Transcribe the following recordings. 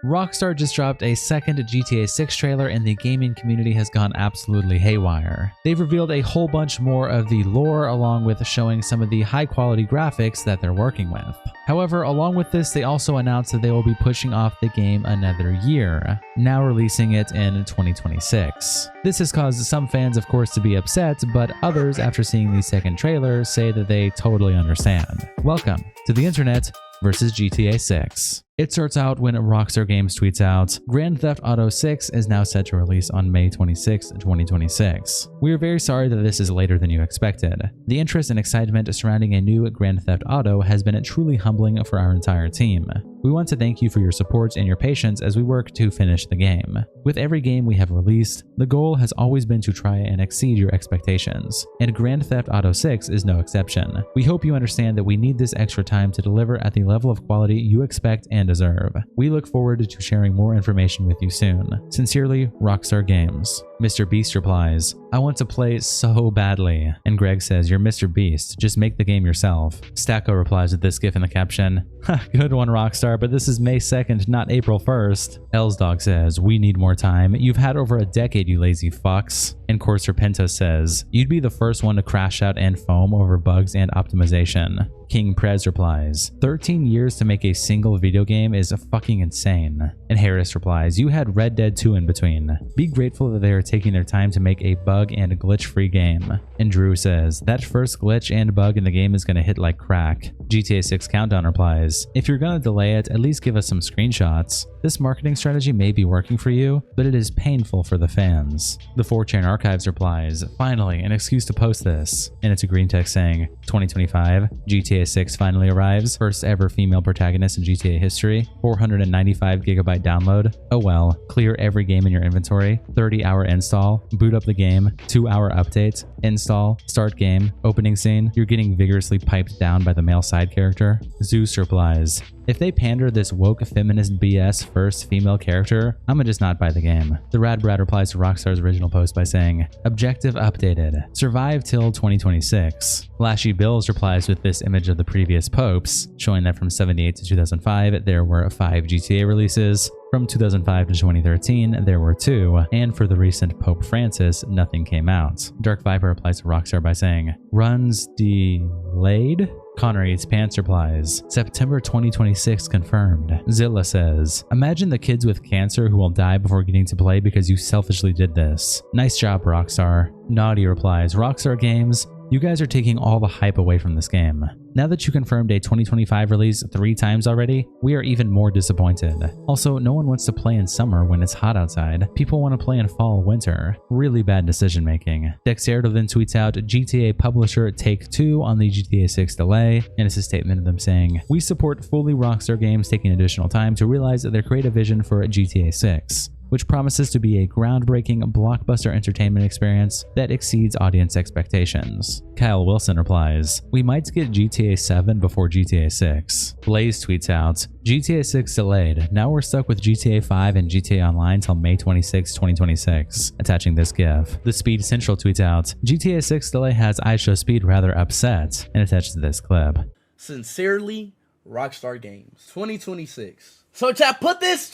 Rockstar just dropped a second GTA 6 trailer and the gaming community has gone absolutely haywire. They've revealed a whole bunch more of the lore along with showing some of the high quality graphics that they're working with. However, along with this, they also announced that they will be pushing off the game another year, now releasing it in 2026. This has caused some fans, of course, to be upset, but others, after seeing the second trailer, say that they totally understand. Welcome to the internet versus GTA 6. It starts out when Rockstar Games tweets out, Grand Theft Auto 6 is now set to release on May 26, 2026. We are very sorry that this is later than you expected. The interest and excitement surrounding a new Grand Theft Auto has been truly humbling for our entire team. We want to thank you for your support and your patience as we work to finish the game. With every game we have released, the goal has always been to try and exceed your expectations, and Grand Theft Auto 6 is no exception. We hope you understand that we need this extra time to deliver at the level of quality you expect and deserve. We look forward to sharing more information with you soon. Sincerely, Rockstar Games. Mr. Beast replies, I want to play so badly. And Greg says, you're Mr. Beast, just make the game yourself. Stacko replies with this gif in the caption, good one Rockstar, but this is May 2nd, not April 1st. Elsdog says, we need more time. You've had over a decade, you lazy fucks. And Corsair Penta says, you'd be the first one to crash out and foam over bugs and optimization. King Prez replies, 13 years to make a single video game is fucking insane. And Harris replies, you had Red Dead 2 in between. Be grateful that they are taking their time to make a bug and glitch-free game. And Drew says, that first glitch and bug in the game is gonna hit like crack. GTA 6 Countdown replies, if you're gonna delay it, at least give us some screenshots. This marketing strategy may be working for you, but it is painful for the fans. The 4chan Archives replies, finally, an excuse to post this. And it's a green text saying, 2025, GTA 6 finally arrives, first ever female protagonist in GTA history, 495 gigabyte download. Oh well, clear every game in your inventory, 30-hour install, boot up the game, 2-hour update, install, start game, opening scene. You're getting vigorously piped down by the male side character. Zeus replies, if they pander this woke feminist BS first female character, I'ma just not buy the game. The Rad Brad replies to Rockstar's original post by saying, objective updated, survive till 2026. Lashy Bills replies with this image of the previous popes, showing that from 78 to 2005, there were 5 GTA releases. From 2005 to 2013, there were 2, and for the recent Pope Francis, nothing came out. Dark Viper replies to Rockstar by saying, runs delayed? Connor Eats Pants replies, September 2026 confirmed. Zilla says, imagine the kids with cancer who will die before getting to play because you selfishly did this. Nice job, Rockstar. Naughty replies, Rockstar Games, you guys are taking all the hype away from this game. Now that you confirmed a 2025 release 3 times already, we are even more disappointed. Also, no one wants to play in summer when it's hot outside. People want to play in fall, winter. Really bad decision making. Dexerto then tweets out GTA publisher Take-Two on the GTA 6 delay, and it's a statement of them saying, we support fully Rockstar Games taking additional time to realize their creative vision for GTA 6. Which promises to be a groundbreaking blockbuster entertainment experience that exceeds audience expectations. Kyle Wilson replies, we might get GTA 7 before GTA 6. Blaze tweets out, GTA 6 delayed, now we're stuck with GTA 5 and GTA Online till May 26, 2026, attaching this gif. The Speed Central tweets out, GTA 6 delay has IShowSpeed rather upset, and attaches this clip. Sincerely, Rockstar Games, 2026. So chat, put this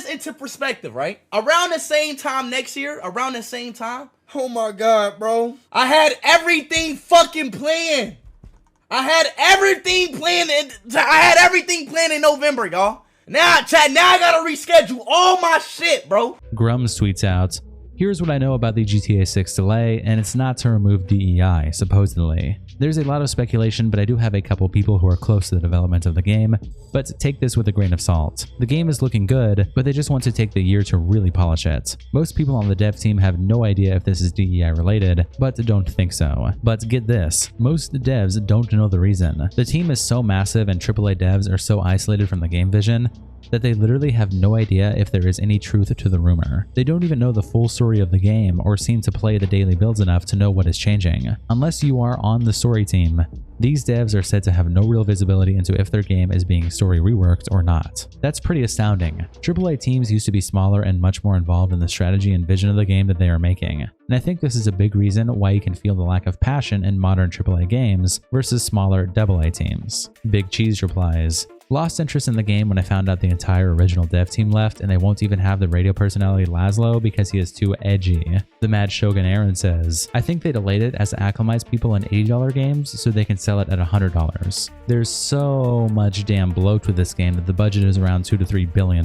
into perspective, right? Around the same time next year, around the same time, oh my God, bro. I had everything fucking planned. I had everything planned in November, y'all. Now, chat, now I gotta reschedule all my shit, bro. Grums tweets out, here's what I know about the GTA 6 delay, and it's not to remove DEI, supposedly. There's a lot of speculation, but I do have a couple people who are close to the development of the game, but take this with a grain of salt. The game is looking good, but they just want to take the year to really polish it. Most people on the dev team have no idea if this is DEI related, but don't think so. But get this, most devs don't know the reason. The team is so massive and AAA devs are so isolated from the game vision that they literally have no idea if there is any truth to the rumor. They don't even know the full story of the game or seem to play the daily builds enough to know what is changing. Unless you are on the story team, these devs are said to have no real visibility into if their game is being story reworked or not. That's pretty astounding. AAA teams used to be smaller and much more involved in the strategy and vision of the game that they are making. And I think this is a big reason why you can feel the lack of passion in modern AAA games versus smaller AA teams. Big Cheese replies, Lost interest in the game when I found out the entire original dev team left and they won't even have the radio personality Laszlo because he is too edgy. The Mad Shogun Aaron says, I think they delayed it as to acclimatize people in $80 games so they can sell it at $100. There's so much damn bloat with this game that the budget is around $2 to $3 billion.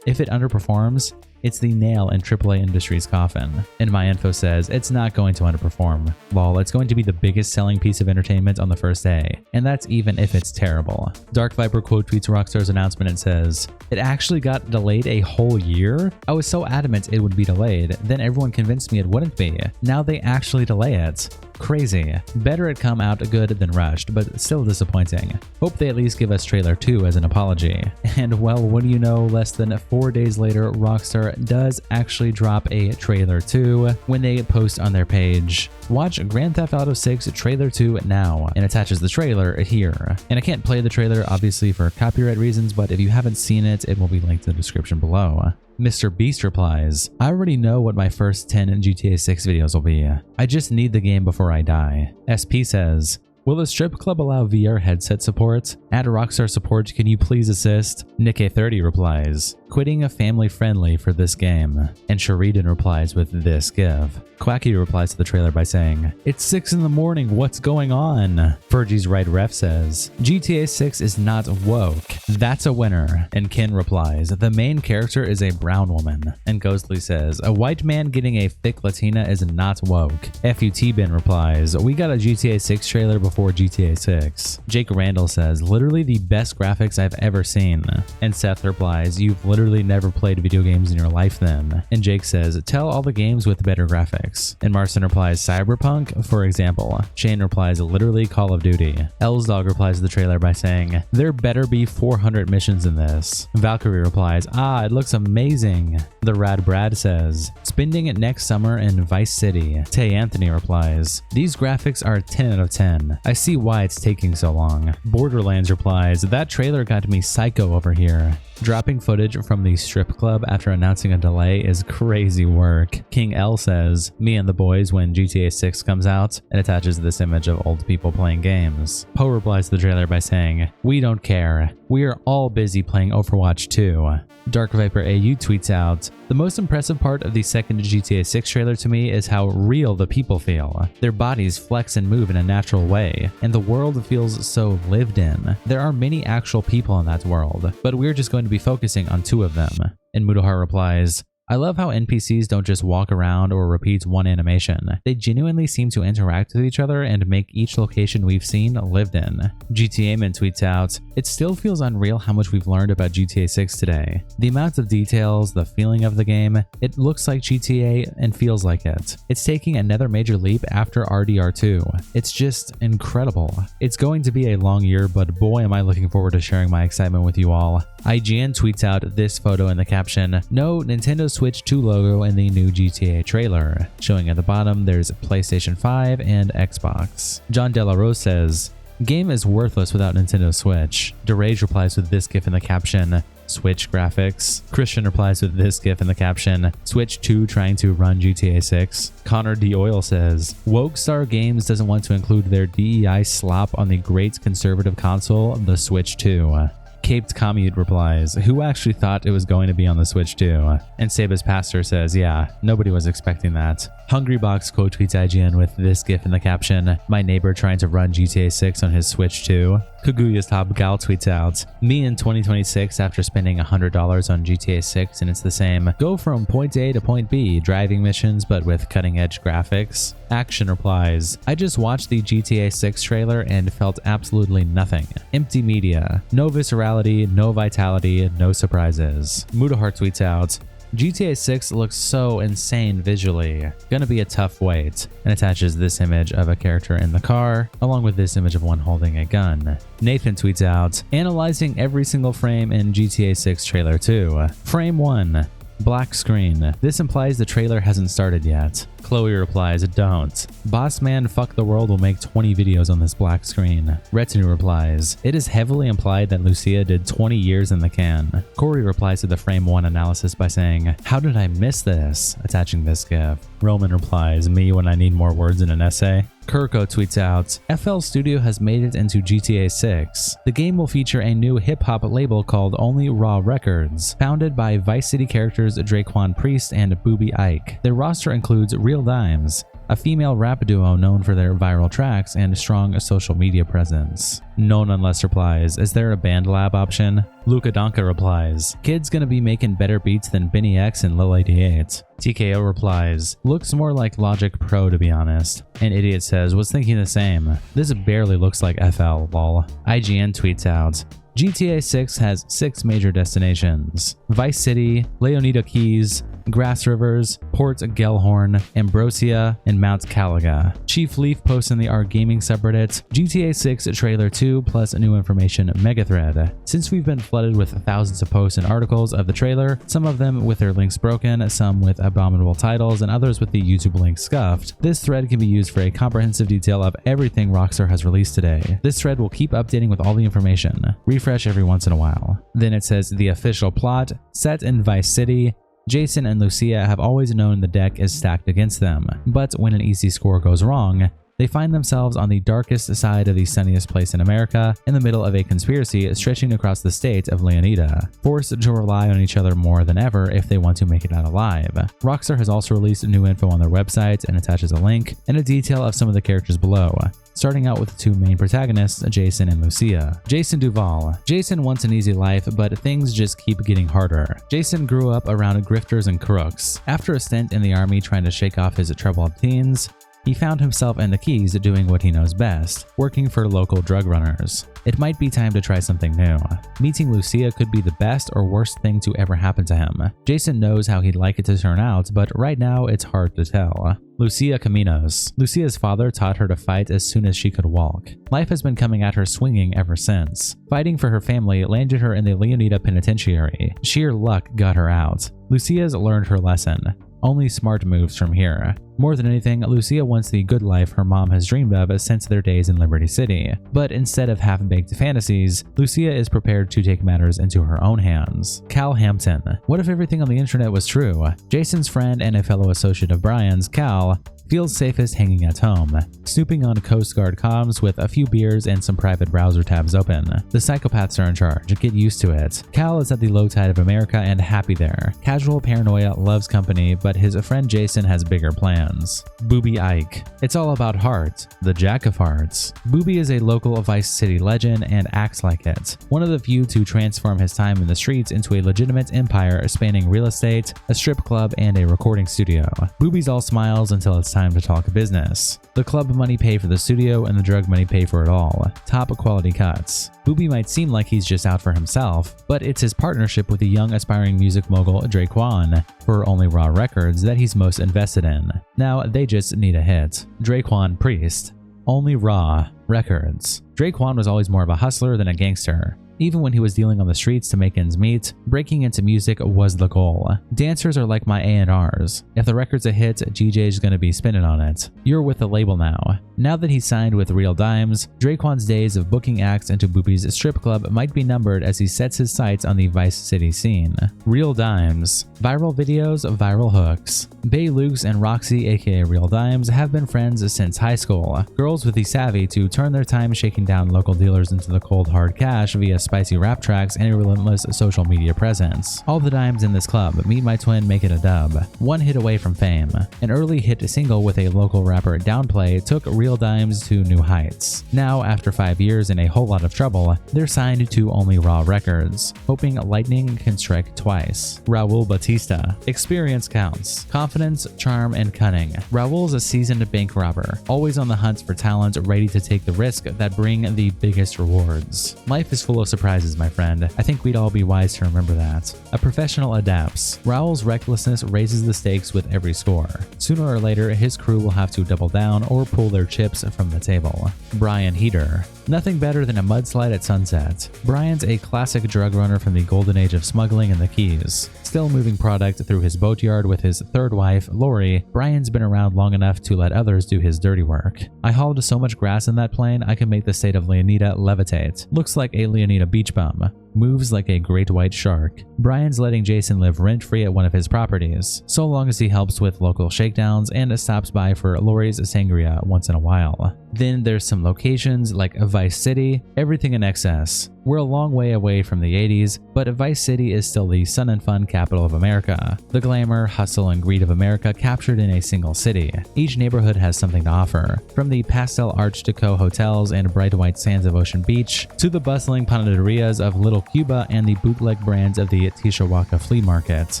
If it underperforms, it's the nail in AAA industry's coffin. And my info says it's not going to underperform. Lol, it's going to be the biggest selling piece of entertainment on the first day. And that's even if it's terrible. Dark Viper quote tweets Rockstar's announcement and says, it actually got delayed a whole year? I was so adamant it would be delayed, then everyone convinced me it wouldn't be. Now they actually delay it. Crazy. Better it come out good than rushed, but still disappointing. Hope they at least give us trailer 2 as an apology. And well, what do you know, less than 4 days later, Rockstar does actually drop a trailer 2 when they post on their page, watch Grand Theft Auto 6 trailer 2 now, and attaches the trailer here. And I can't play the trailer obviously for copyright reasons, but if you haven't seen it, it will be linked in the description below. Mr. Beast replies, I already know what my first 10 GTA 6 videos will be. I just need the game before I die. SP says, will the strip club allow VR headset support? Add Rockstar support, can you please assist? Nick30 replies, quitting a family friendly for this game. And Sheridan replies with this gif. Quacky replies to the trailer by saying, it's 6 in the morning, what's going on? Fergie's Right Ref says, GTA 6 is not woke. That's a winner. And Ken replies, the main character is a brown woman. And Ghostly says, a white man getting a thick Latina is not woke. FUT Ben replies, we got a GTA 6 trailer before GTA 6. Jake Randall says, literally the best graphics I've ever seen. And Seth replies, you've literally never played video games in your life then. And Jake says, tell all the games with better graphics. And Marston replies, Cyberpunk, for example. Shane replies, literally Call of Duty. Elsdog replies to the trailer by saying, there better be 400 missions in this. Valkyrie replies, it looks amazing. The Rad Brad says, spending it next summer in Vice City. Tay Anthony replies, these graphics are 10 out of 10. I see why it's taking so long. Borderlands replies, that trailer got me psycho over here. Dropping footage from the strip club after announcing a delay is crazy work. King L says, me and the boys when GTA 6 comes out, and attaches this image of old people playing games. Poe replies to the trailer by saying, we don't care. We are all busy playing Overwatch 2. Dark Viper AU tweets out, the most impressive part of the second GTA 6 trailer to me is how real the people feel. Their bodies flex and move in a natural way, and the world feels so lived in. There are many actual people in that world, but we're just going to be focusing on 2 of them. And Mudahar replies, I love how NPCs don't just walk around or repeat one animation. They genuinely seem to interact with each other and make each location we've seen lived in. GTA Man tweets out, it still feels unreal how much we've learned about GTA 6 today. The amount of details, the feeling of the game, it looks like GTA and feels like it. It's taking another major leap after RDR2. It's just incredible. It's going to be a long year, but boy am I looking forward to sharing my excitement with you all. IGN tweets out this photo in the caption, no Nintendo Switch 2 logo in the new GTA trailer. Showing at the bottom, there's PlayStation 5 and Xbox. John Delarose says, game is worthless without Nintendo Switch. Derage replies with this gif in the caption, Switch graphics. Christian replies with this gif in the caption, Switch 2 trying to run GTA 6. Connor D. Oil says, Rockstar Games doesn't want to include their DEI slop on the great conservative console, the Switch 2. Caped Commute replies, who actually thought it was going to be on the Switch 2? And Sabas Pastor says, yeah, nobody was expecting that. Hungrybox quote tweets IGN with this gif in the caption, my neighbor trying to run GTA 6 on his Switch 2. Kaguya's Top Gal tweets out, me in 2026 after spending $100 on GTA 6 and it's the same, go from point A to point B, driving missions but with cutting edge graphics. Action replies, I just watched the GTA 6 trailer and felt absolutely nothing. Empty media. No viscerality, no vitality, no surprises. Mudahar tweets out, GTA 6 looks so insane visually. Gonna be a tough wait. And attaches this image of a character in the car, along with this image of one holding a gun. Nathan tweets out, analyzing every single frame in GTA 6 trailer 2. Frame 1. Black screen. This implies the trailer hasn't started yet. Chloe replies, don't. Boss man fuck the world will make 20 videos on this black screen. Retinue replies, it is heavily implied that Lucia did 20 years in the can. Corey replies to the frame 1 analysis by saying, how did I miss this? Attaching this gif. Roman replies, me when I need more words in an essay. Kirko tweets out, FL Studio has made it into GTA 6. The game will feature a new hip-hop label called Only Raw Records, founded by Vice City characters Draquan Priest and Booby Ike. Their roster includes Real Dimes, a female rap duo known for their viral tracks and strong social media presence. No Nonetheless replies, is there a band lab option? Luka Donka replies, kid's gonna be making better beats than Benny X and Lil 88. TKO replies, looks more like Logic Pro to be honest. And Idiot says, was thinking the same. This barely looks like FL, lol. IGN tweets out, GTA 6 has 6 major destinations: Vice City, Leonida Keys, Grass Rivers, Port Gellhorn, Ambrosia, and Mount Caliga. Chief Leaf posts in the R Gaming subreddit, GTA 6 trailer 2 plus new information mega thread. Since we've been flooded with thousands of posts and articles of the trailer, some of them with their links broken, some with abominable titles, and others with the YouTube link scuffed, this thread can be used for a comprehensive detail of everything Rockstar has released today. This thread will keep updating with all the information. Refresh every once in a while. Then it says the official plot, set in Vice City. Jason and Lucia have always known the deck is stacked against them, but when an easy score goes wrong, they find themselves on the darkest side of the sunniest place in America, in the middle of a conspiracy stretching across the state of Leonida, forced to rely on each other more than ever if they want to make it out alive. Rockstar has also released new info on their website and attaches a link and a detail of some of the characters below. Starting out with the 2 main protagonists, Jason and Lucia. Jason Duval. Jason wants an easy life, but things just keep getting harder. Jason grew up around grifters and crooks. After a stint in the army trying to shake off his troubled teens, he found himself in the Keys doing what he knows best, working for local drug runners. It might be time to try something new. Meeting Lucia could be the best or worst thing to ever happen to him. Jason knows how he'd like it to turn out, but right now it's hard to tell. Lucia Caminos. Lucia's father taught her to fight as soon as she could walk. Life has been coming at her swinging ever since. Fighting for her family landed her in the Leonida Penitentiary. Sheer luck got her out. Lucia's learned her lesson. Only smart moves from here. More than anything, Lucia wants the good life her mom has dreamed of since their days in Liberty City. But instead of half-baked fantasies, Lucia is prepared to take matters into her own hands. Cal Hampton. What if everything on the internet was true? Jason's friend and a fellow associate of Brian's, Cal, feels safest hanging at home, snooping on Coast Guard comms with a few beers and some private browser tabs open. The psychopaths are in charge, get used to it. Cal is at the low tide of America and happy there. Casual paranoia loves company, but his friend Jason has bigger plans. Booby Ike. It's all about heart, the jack of hearts. Booby is a local Vice City legend and acts like it. One of the few to transform his time in the streets into a legitimate empire spanning real estate, a strip club, and a recording studio. Booby's all smiles until it's time to talk business. The club money pay for the studio and the drug money pay for it all. Top quality cuts. Booby might seem like he's just out for himself, but it's his partnership with the young aspiring music mogul Draquan for Only Raw Records that he's most invested in. Now they just need a hit. Draquan Priest. Only Raw Records. Draquan was always more of a hustler than a gangster. Even when he was dealing on the streets to make ends meet, breaking into music was the goal. Dancers are like my A&Rs. If the record's a hit, GJ's gonna be spinning on it. You're with the label now. Now that he's signed with Real Dimes, Draquan's days of booking acts into Booby's strip club might be numbered as he sets his sights on the Vice City scene. Real Dimes. Viral videos, viral hooks. Bay Lukes and Roxy, aka Real Dimes, have been friends since high school. Girls with the savvy to turn their time shaking down local dealers into the cold hard cash via spicy rap tracks and a relentless social media presence. All the dimes in this club, Meet My Twin, make it a dub. One hit away from fame. An early hit single with a local rapper Downplay took Real Dimes to new heights. Now, after 5 years and a whole lot of trouble, they're signed to Only Raw Records, hoping lightning can strike twice. Raul Batista. Experience counts. Confidence, charm, and cunning. Raul's a seasoned bank robber, always on the hunt for talent ready to take the risk that bring the biggest rewards. Life is full of surprises, my friend. I think we'd all be wise to remember that. A professional adapts. Raul's recklessness raises the stakes with every score. Sooner or later, his crew will have to double down or pull their chips from the table. Brian Heater. Nothing better than a mudslide at sunset. Brian's a classic drug runner from the golden age of smuggling in the Keys. Still moving product through his boatyard with his third wife, Lori, Brian's been around long enough to let others do his dirty work. I hauled so much grass in that plane I could make the state of Leonida levitate. Looks like a Leonida beach bum. Moves like a great white shark. Brian's letting Jason live rent-free at one of his properties, so long as he helps with local shakedowns and stops by for Lori's sangria once in a while. Then there's some locations like Vice City, everything in excess. We're a long way away from the 80s, but Vice City is still the sun and fun capital of America. The glamour, hustle, and greed of America captured in a single city. Each neighborhood has something to offer, from the pastel Art Deco hotels and bright white sands of Ocean Beach, to the bustling panaderias of Little Cuba and the bootleg brands of the Tishawaka Flea Market,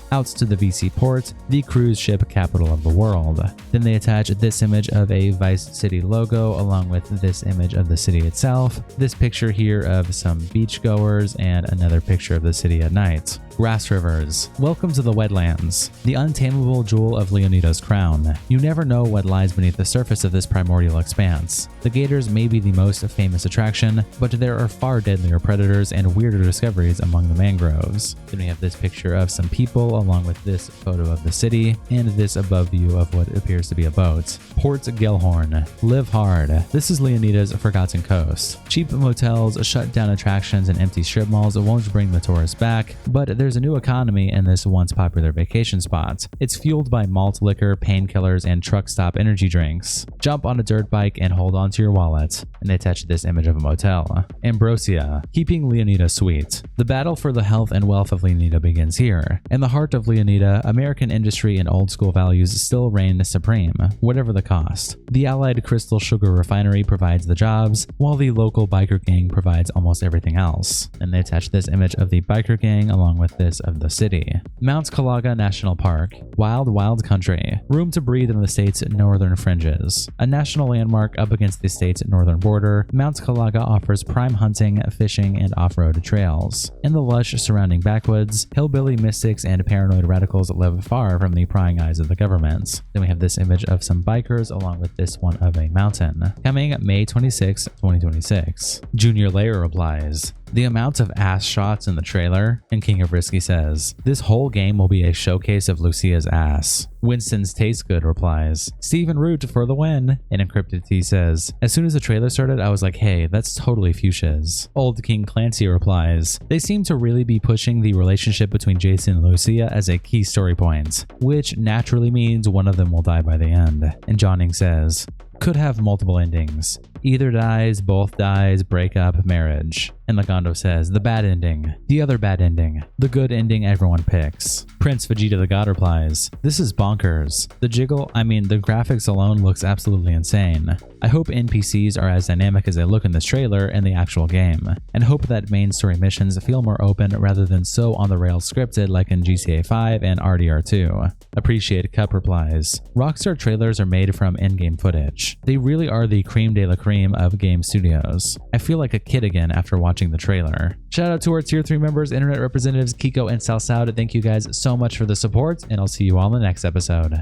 out to the VC Port, the cruise ship capital of the world. Then they attach this image of a Vice City logo along with this image of the city itself, this picture here of some beachgoers, and another picture of the city at night. Grass rivers. Welcome to the wetlands, the untamable jewel of Leonida's crown. You never know what lies beneath the surface of this primordial expanse. The gators may be the most famous attraction, but there are far deadlier predators and weirder discoveries among the mangroves. Then we have this picture of some people along with this photo of the city and this above view of what appears to be a boat. Port Gellhorn. Live hard. This is Leonida's forgotten coast. Cheap motels, shut down attractions, and empty strip malls won't bring the tourists back, but there's a new economy in this once popular vacation spot. It's fueled by malt liquor, painkillers, and truck stop energy drinks. Jump on a dirt bike and hold on to your wallet. And they attach this image of a motel. Ambrosia. Keeping Leonida sweet. The battle for the health and wealth of Leonida begins here. In the heart of Leonida, American industry and old school values still reign supreme, whatever the cost. The Allied Crystal Sugar Refinery provides the jobs, while the local biker gang provides almost everything else. And they attach this image of the biker gang along with this of the city. Mount Calaga National Park. Wild, wild country. Room to breathe in the state's northern fringes. A national landmark up against the state's northern border, Mount Calaga offers prime hunting, fishing, and off-road trails. In the lush surrounding backwoods, hillbilly mystics and paranoid radicals live far from the prying eyes of the government. Then we have this image of some bikers along with this one of a mountain. Coming May 26, 2026. Junior Layer replies, the amount of ass shots in the trailer, and King of Risky says, this whole game will be a showcase of Lucia's ass. Winston's Taste Good replies, Steven Root for the win. And Encrypted T says, as soon as the trailer started, I was like, hey, that's totally Fuchsia's. Old King Clancy replies, they seem to really be pushing the relationship between Jason and Lucia as a key story point, which naturally means one of them will die by the end. And Johning says, could have multiple endings. Either dies, both dies, break up, marriage. And Lagondo says, the bad ending, the other bad ending, the good ending everyone picks. Prince Vegeta the God replies, this is bonkers. The graphics alone looks absolutely insane. I hope NPCs are as dynamic as they look in this trailer and the actual game, and hope that main story missions feel more open rather than so on the rails scripted like in GTA 5 and RDR2. Appreciate Cup replies, Rockstar trailers are made from in-game footage. They really are the cream de la cream of game studios. I feel like a kid again after watching the trailer. Shout out to our tier 3 members, internet representatives Kiko and Salsoud. Thank you guys so much for the support, and I'll see you all in the next episode.